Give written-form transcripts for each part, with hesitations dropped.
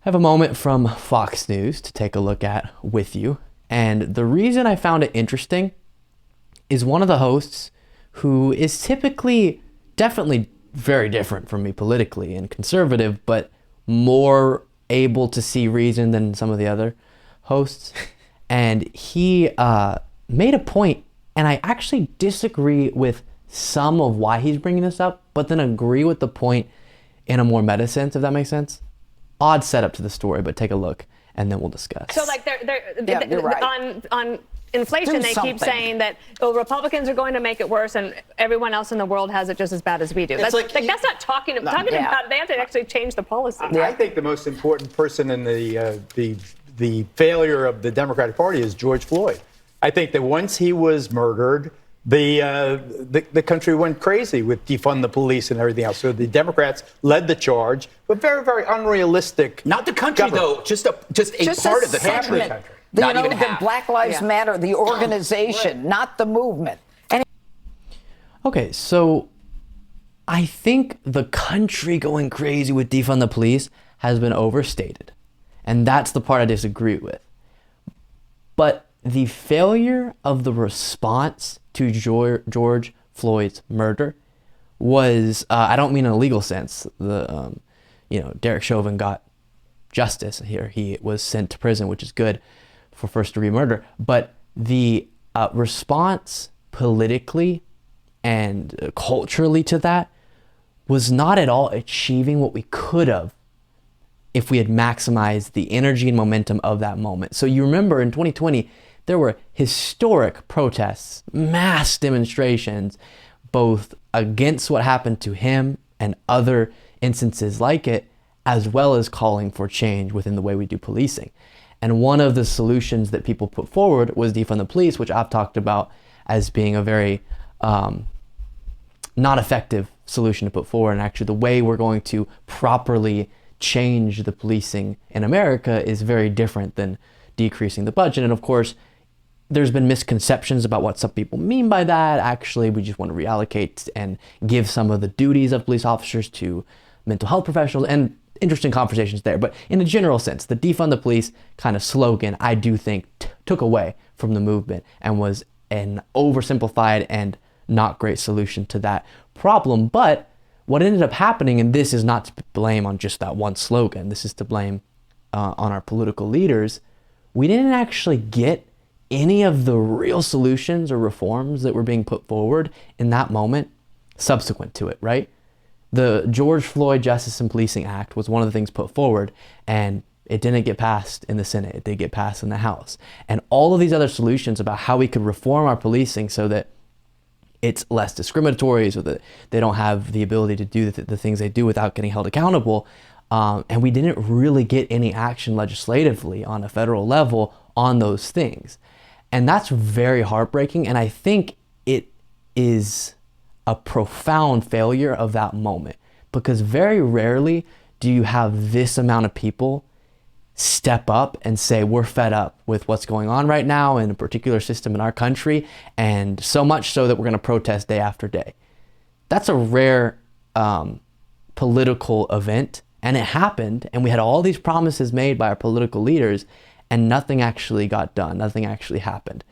I have a moment from Fox News to take a look at with you. And the reason I found it interesting is one of the hosts who is typically definitely very different from me politically and conservative, but more able to see reason than some of the other hosts. And he made a point, and I actually disagree with some of why he's bringing this up, but then agree with the point in a more meta sense, if that makes sense. Odd setup to the story, but take a look and then we'll discuss. So like you're right. on inflation, they keep saying that Republicans are going to make it worse and everyone else in the world has it just as bad as we do. That's not talking about, they have to actually change the policy. I think the most important person in the failure of the Democratic Party is George Floyd. I think that once he was murdered, the country went crazy with defund the police and everything else. So the Democrats led the charge, but very, very unrealistic. Not the country, though. Just a part of the country. Not even half. The Black Lives Matter, the organization, not the movement. Okay, so I think the country going crazy with defund the police has been overstated. And that's the part I disagree with. But the failure of the response to George Floyd's murder was, I don't mean in a legal sense. Derek Chauvin got justice here. He was sent to prison, which is good for first-degree murder. But the response politically and culturally to that was not at all achieving what we could have if we had maximized the energy and momentum of that moment. So you remember in 2020, there were historic protests, mass demonstrations, both against what happened to him and other instances like it, as well as calling for change within the way we do policing. And one of the solutions that people put forward was defund the police, which I've talked about as being a very not effective solution to put forward. And actually the way we're going to properly change the policing in America is very different than decreasing the budget. And of course, there's been misconceptions about what some people mean by that. Actually, we just want to reallocate and give some of the duties of police officers to mental health professionals, and interesting conversations there. But in a general sense, the defund the police kind of slogan, I do think took away from the movement and was an oversimplified and not great solution to that problem. But what ended up happening, and this is not to blame on just that one slogan, this is to blame on our political leaders, we didn't actually get any of the real solutions or reforms that were being put forward in that moment subsequent to it, right? The George Floyd Justice and Policing Act was one of the things put forward, and it didn't get passed in the Senate. It did get passed in the House. And all of these other solutions about how we could reform our policing so that it's less discriminatory, so that they don't have the ability to do the things they do without getting held accountable. And we didn't really get any action legislatively on a federal level on those things. And that's very heartbreaking. And I think it is a profound failure of that moment, because very rarely do you have this amount of people step up and say, we're fed up with what's going on right now in a particular system in our country, and so much so that we're going to protest day after day. That's a rare political event, and it happened, and we had all these promises made by our political leaders, and nothing actually got done. Nothing actually happened.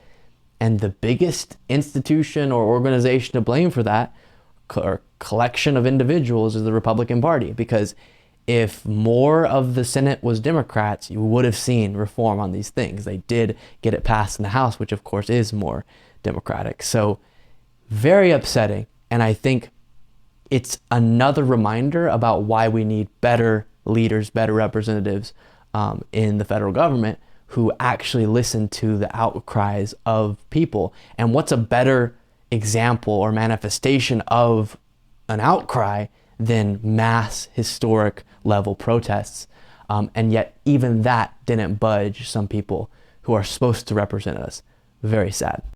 And the biggest institution or organization to blame for that, or collection of individuals, is the Republican Party. Because if more of the Senate was Democrats, you would have seen reform on these things. They did get it passed in the House, which of course is more Democratic. So very upsetting. And I think it's another reminder about why we need better leaders, better representatives in the federal government who actually listen to the outcries of people. And what's a better example or manifestation of an outcry than mass historic level protests? And yet even that didn't budge some people who are supposed to represent us. Very sad.